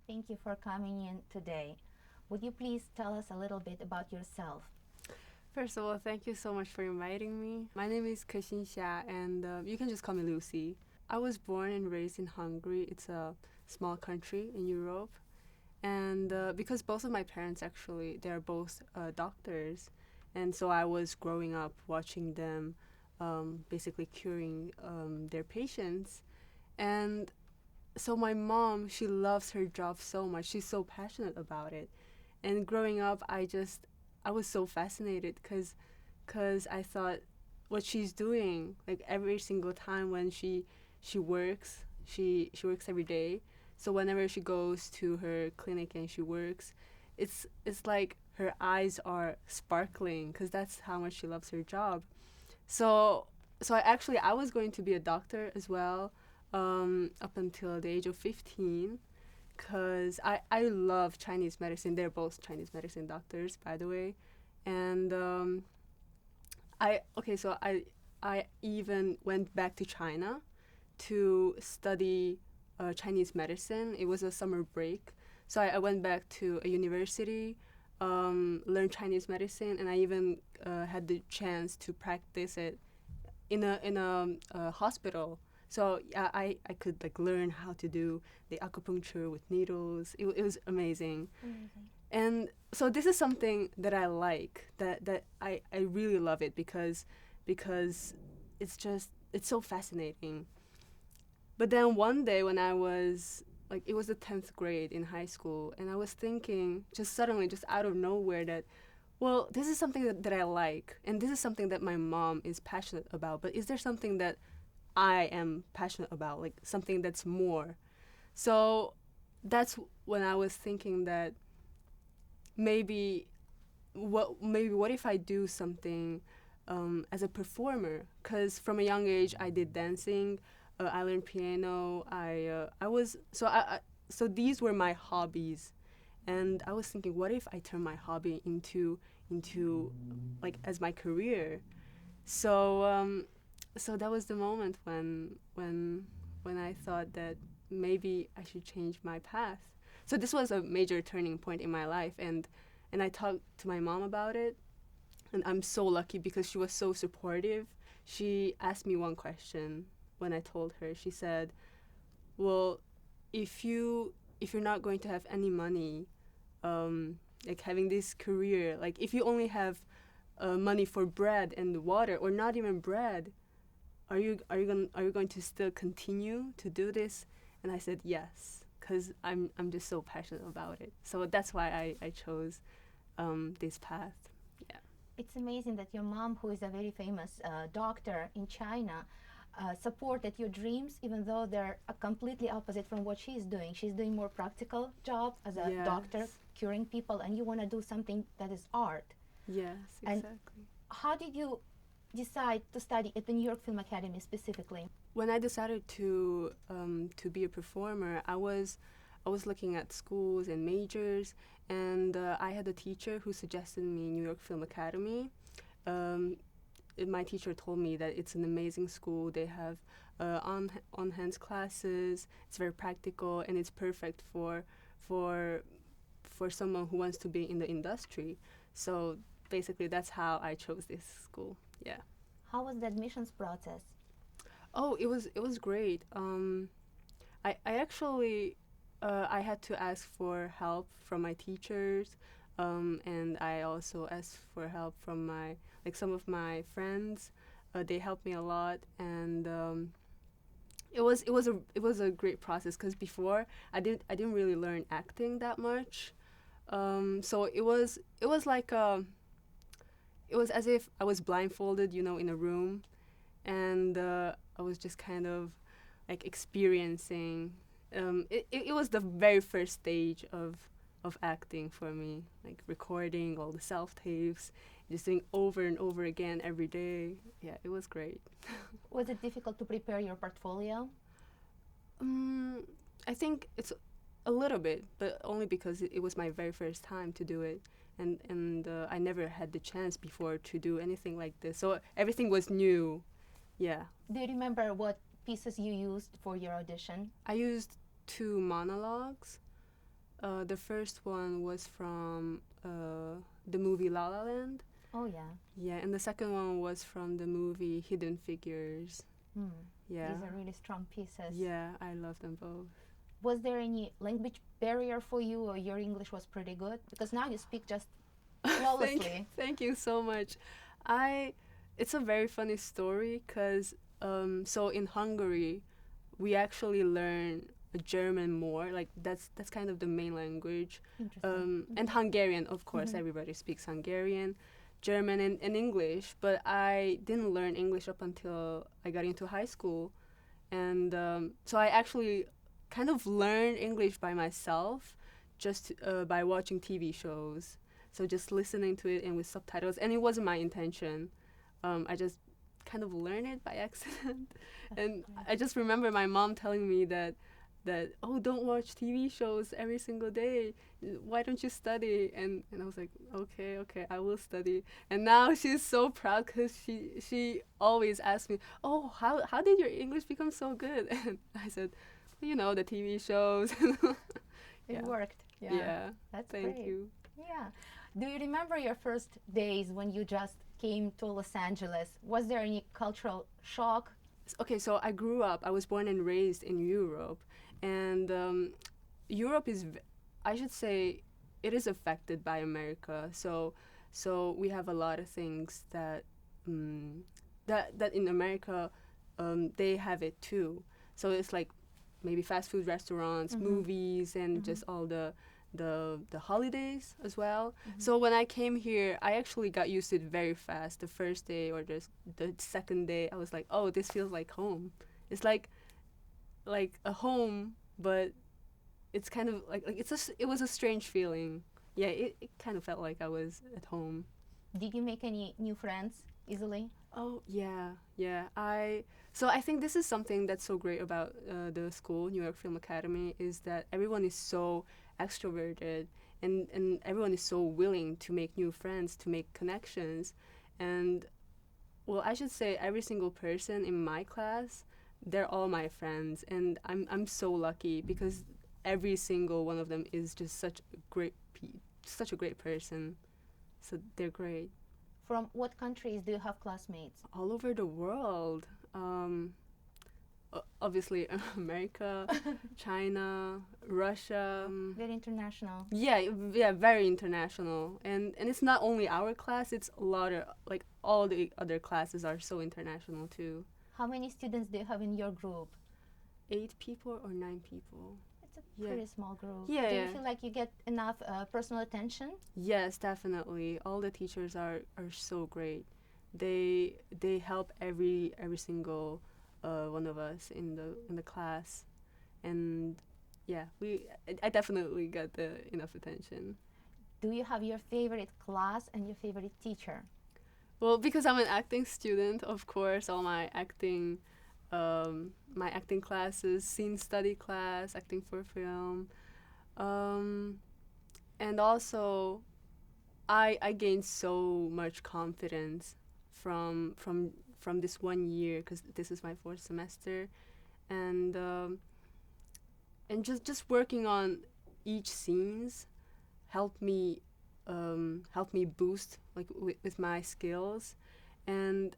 Thank you for coming in today. Would you please tell us a little bit about yourself? First of all, thank you so much for inviting me. My name is Kexin Via, and you can just call me Lucy. I was born and raised in Hungary. It's a small country in Europe. And because both of my parents actually, they're both doctors. And so I was growing up watching them basically curing their patients. And so my mom, she loves her job so much. She's so passionate about it. And growing up, I was so fascinated because I thought what she's doing, like every single time when she works, she works every day. So whenever she goes to her clinic and she works, it's like her eyes are sparkling because that's how much she loves her job. So I was going to be a doctor as well, up until the age of 15 because I love Chinese medicine. They're both Chinese medicine doctors, by the way. And I even went back to China to study Chinese medicine. It was a summer break, so I went back to a university, learned Chinese medicine, and I even had the chance to practice it in a hospital. So yeah, I could like learn how to do the acupuncture with needles. It was amazing. Amazing. And so this is something that I like, that I really love it because it's so fascinating. But then one day when I was like, it was the 10th grade in high school, and I was thinking just suddenly, just out of nowhere, that well, this is something that I like, and this is something that my mom is passionate about, but is there something that I am passionate about, like something that's more? So that's when I was thinking that maybe what if I do something as a performer? Because from a young age I did dancing, I learned piano. I was so these were my hobbies, and I was thinking, what if I turn my hobby into like as my career? So so that was the moment when I thought that maybe I should change my path. So this was a major turning point in my life, and I talked to my mom about it, and I'm so lucky because she was so supportive. She asked me one question when I told her. She said, "Well, if you're not going to have any money, like having this career, like if you only have money for bread and water, or not even bread, are you going to still continue to do this?" And I said yes, because I'm just so passionate about it. So that's why I chose this path. Yeah. It's amazing that your mom, who is a very famous doctor in China, supported your dreams, even though they're completely opposite from what she's doing. She's doing more practical job as a doctor, Yes. curing people, and you want to do something that is art. Yes. And Exactly. how did you decide to study at the New York Film Academy specifically? When I decided to be a performer, I was looking at schools and majors, and I had a teacher who suggested me New York Film Academy. Um, my teacher told me that it's an amazing school. They have on hands classes. It's very practical, and it's perfect for for someone who wants to be in the industry. So basically, that's how I chose this school. Yeah. How was the admissions process? Oh, it was great. I actually I had to ask for help from my teachers, and I also asked for help from my like some of my friends. They helped me a lot, and it was a great process because before I didn't really learn acting that much. So it was like it was as if I was blindfolded, in a room, and I was just kind of like experiencing. It was the very first stage of acting for me, like recording all the self tapes, just doing over and over again every day. Yeah, it was great. Was it difficult to prepare your portfolio? Um, I think it's a little bit, but only because it was my very first time to do it, and I never had the chance before to do anything like this, so everything was new. Yeah. Do you remember what pieces you used for your audition? I used two monologues. The first one was from the movie La La Land. Oh yeah. Yeah, and the second one was from the movie Hidden Figures. Mm. Yeah. These are really strong pieces. Yeah, I love them both. Was there any language barrier for you, or your English was pretty good? Because now you speak just flawlessly. Thank you so much. It's a very funny story because so in Hungary, we actually learn German more. Like that's kind of the main language. Interesting. And Hungarian, of course, Mhm. everybody speaks Hungarian, German, and English. But I didn't learn English up until I got into high school, and so I actually kind of learned English by myself, just by watching TV shows. So just listening to it and with subtitles, and it wasn't my intention. I just kind of learned it by accident, and great. I just remember my mom telling me that oh, don't watch TV shows every single day. Why don't you study? And I was like, okay, I will study. And now she's so proud because she always asks me, oh, how did your English become so good? And I said, you know, the TV shows. It Yeah. worked. Yeah. Yeah. That's Thank great. you. Yeah. Do you remember your first days when you just came to Los Angeles? Was there any cultural shock? Okay, so I was born and raised in Europe, and Europe I should say, it is affected by America. So we have a lot of things that in America, they have it too. So it's like maybe fast food restaurants, movies, and just all the holidays as well. So when I came here, I actually got used to it very fast. The first day or just the second day, I was like, oh, this feels like home. It's like a home, but it's kind of like it was a strange feeling. Yeah, it kind of felt like I was at home. Did you make any new friends easily? Oh yeah. I think this is something that's so great about the school, New York Film Academy, is that everyone is so extroverted, and everyone is so willing to make new friends, to make connections, and well, I should say every single person in my class, they're all my friends, and I'm so lucky because every single one of them is just such a great person. So they're great. From what countries do you have classmates? All over the world. Obviously, America, China, Russia. Very international. Yeah, very international. And it's not only our class; it's a lot of like all the other classes are so international too. How many students do you have in your group? 8 people or 9 people. It's a Yeah. pretty small group. Yeah, Do you yeah. feel like you get enough personal attention? Yes, definitely. All the teachers are so great. They help every single one of us in the class, and yeah, I definitely got the enough attention. Do you have your favorite class and your favorite teacher? Well, because I'm an acting student, of course, all my acting classes, scene study class, acting for film, and also I gained so much confidence from this one year because this is my 4th semester, and just working on each scenes helped me boost like with my skills, and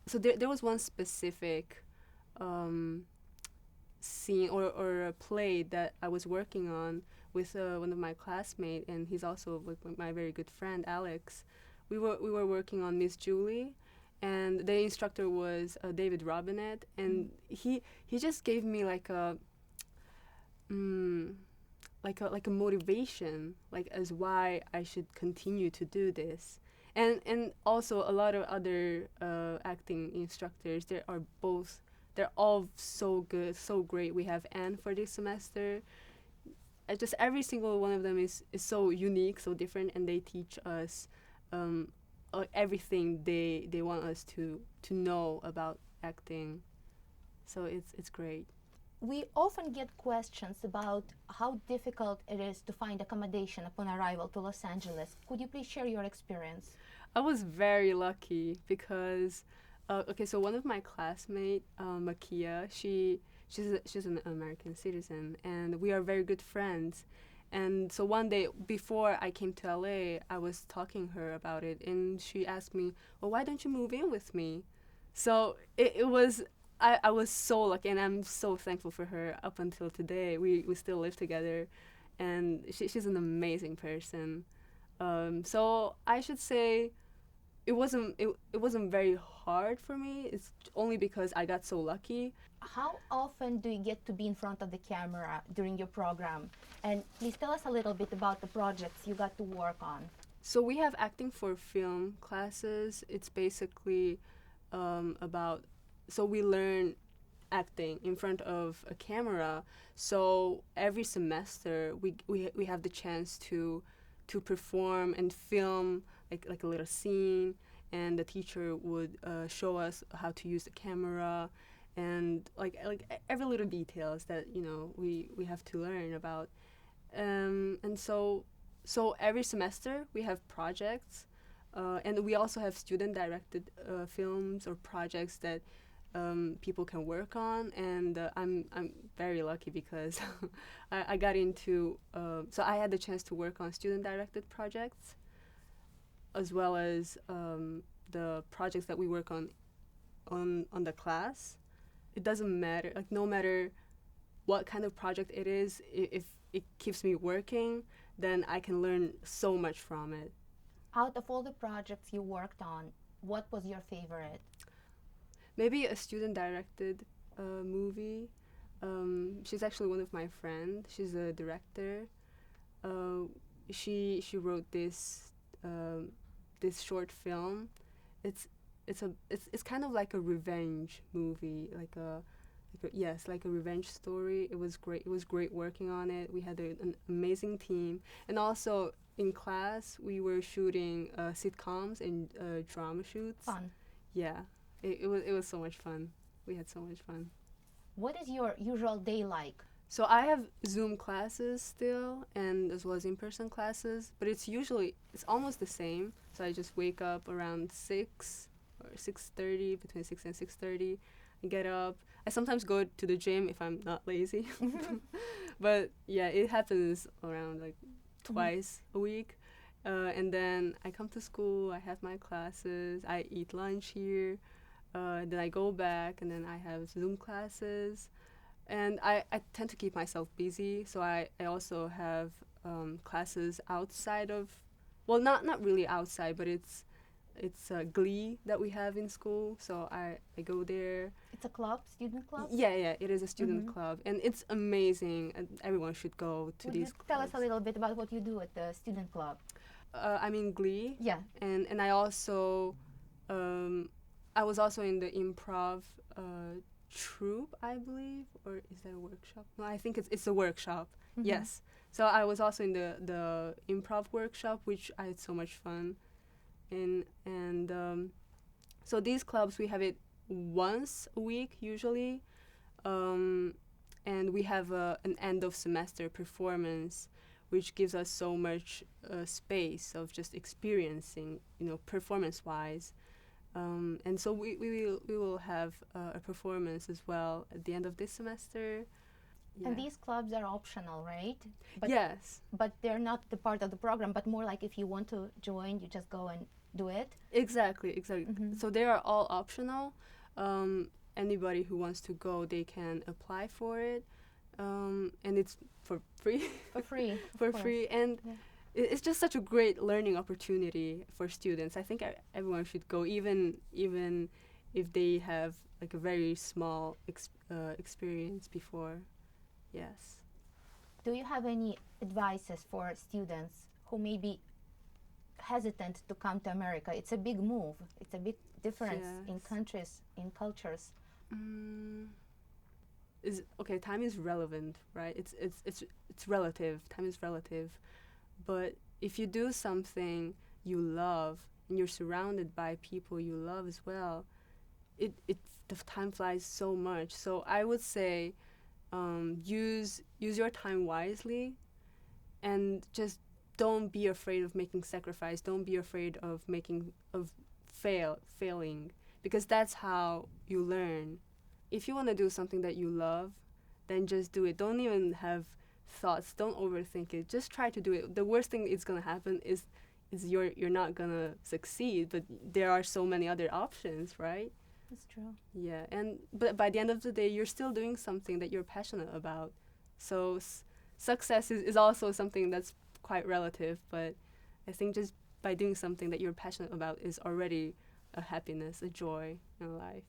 so there was one specific scene or a play that I was working on with one of my classmates, and he's also like my very good friend Alex. We were working on Miss Julie, and the instructor was David Robinette, and he just gave me like a motivation, like as why I should continue to do this, and also a lot of other acting instructors. They're all so good, so great. We have Anne for this semester. Just every single one of them is so unique, so different, and they teach us everything they want us to know about acting. So it's great. We often get questions about how difficult it is to find accommodation upon arrival to Los Angeles. Could you please share your experience? I was very lucky because so one of my classmates, Makia, she's an American citizen, and we are very good friends. And so one day before I came to LA, I was talking her about it, and she asked me, "Well, why don't you move in with me?" So it was I was so lucky, and I'm so thankful for her. Up until today, we still live together, and she's an amazing person. So I should say it wasn't very hard for me. It's only because I got so lucky. How often do you get to be in front of the camera during your program? And please tell us a little bit about the projects you got to work on. So we have acting for film classes. It's basically about, so we learn acting in front of a camera. So every semester we have the chance to perform and film like a little scene, and the teacher would show us how to use the camera, and like every little details that we have to learn about. And so every semester we have projects, and we also have student directed films or projects that people can work on. And I'm very lucky because I got into so I had the chance to work on student directed projects, as well as the projects that we work on the class. It doesn't matter, like no matter what kind of project it is, if it keeps me working, then I can learn so much from it. Out of all the projects you worked on, what was your favorite? Maybe a student-directed movie. She's actually one of my friends. She's a director. She wrote this short film. It's kind of like a revenge movie, like a revenge story. It was great. It was great working on it. We had an amazing team, and also in class we were shooting sitcoms and drama shoots. Fun. Yeah, it was so much fun. We had so much fun. What is your usual day like? So I have Zoom classes still, and as well as in-person classes, but it's almost the same. So I just wake up around 6 or 6:30, between 6 and 6:30. I get up. I sometimes go to the gym if I'm not lazy. But yeah, it happens around like twice a week. And then I come to school, I have my classes, I eat lunch here, then I go back, and then I have Zoom classes. And I tend to keep myself busy, so I also have classes outside of, well, not really outside, but it's Glee that we have in school, so I go there. It's a club, student club? Yeah, it is a student club, and it's amazing, and everyone should go to Would these you tell us clubs. a little bit about what you do at the student club? I'm in Glee, Yeah. and I also, I was also in the improv troupe, I believe, or is that a workshop? No, I think it's a workshop. Yes. So I was also in the improv workshop, which I had so much fun in. And so these clubs, we have it once a week usually, and we have an end of semester performance, which gives us so much space of just experiencing, performance wise. And so we will have a performance as well at the end of this semester. Yeah. And these clubs are optional, right? Yes. But they're not the part of the program, but more like if you want to join, you just go and do it. Exactly. So they are all optional. Anybody who wants to go, they can apply for it, and it's for free. For free. For free, and it's just such a great learning opportunity for students. I think everyone should go, even if they have like a very small experience before. Yes. Do you have any advices for students who may be hesitant to come to America? It's a big move. It's a big difference in countries, in cultures. Time is relevant, right? It's relative. Time is relative. But if you do something you love and you're surrounded by people you love as well, the time flies so much. So I would say use your time wisely, and just don't be afraid of making sacrifice. Don't be afraid of failing, because that's how you learn. If you want to do something that you love, then just do it. Don't even have thoughts. Don't overthink it. Just try to do it. The worst thing is gonna happen is you're not gonna succeed, but there are so many other options, right? That's true. Yeah, and but by the end of the day, you're still doing something that you're passionate about. So success is also something that's quite relative, but I think just by doing something that you're passionate about is already a happiness, a joy in life.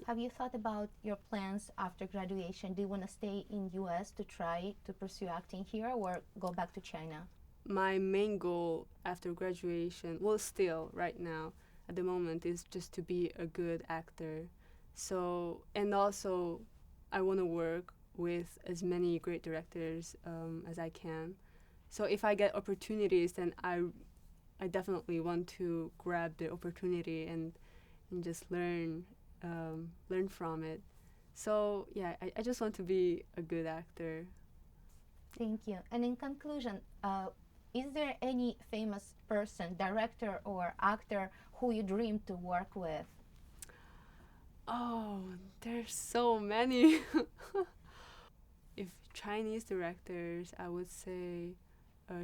Have you thought about your plans after graduation? Do you want to stay in US to try to pursue acting here or go back to China? My main goal after graduation, well, still right now at the moment, is just to be a good actor. So, and also, I want to work with as many great directors as I can. So, if I get opportunities, then I definitely want to grab the opportunity and just learn from it. So, yeah, I just want to be a good actor. Thank you. And in conclusion, is there any famous person, director or actor who you dream to work with? Oh, there's so many. If Chinese directors, I would say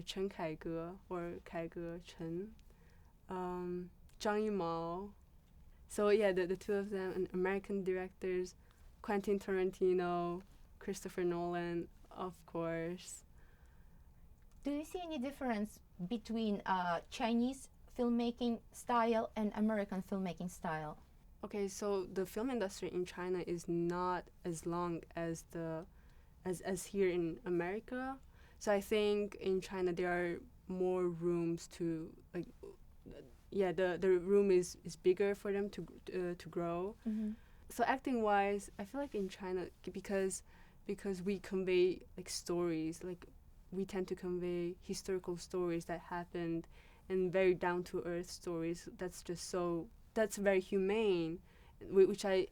Chen Kaige or Kaige Chen, Zhang Yimou. So yeah, the two of them, and American directors, Quentin Tarantino, Christopher Nolan, of course. Do you see any difference between Chinese filmmaking style and American filmmaking style? Okay, so the film industry in China is not as long as as here in America. So I think in China there are more rooms to like, yeah, the room is bigger for them to grow. Mm-hmm. So acting wise, I feel like in China, because we convey like stories, like we tend to convey historical stories that happened and very down to earth stories. That's very humane, which I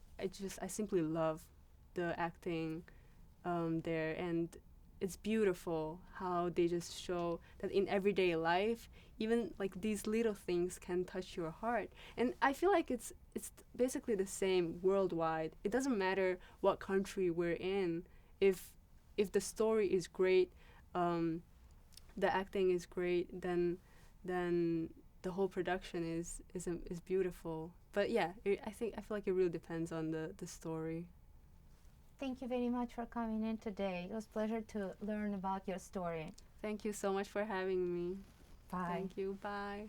simply love the acting there, and it's beautiful how they just show that in everyday life, even like these little things can touch your heart. And I feel like it's basically the same worldwide. It doesn't matter what country we're in. If the story is great, the acting is great, then the whole production is beautiful. But yeah, I feel like it really depends on the story. Thank you very much for coming in today. It was a pleasure to learn about your story. Thank you so much for having me. Bye. Thank you. Bye.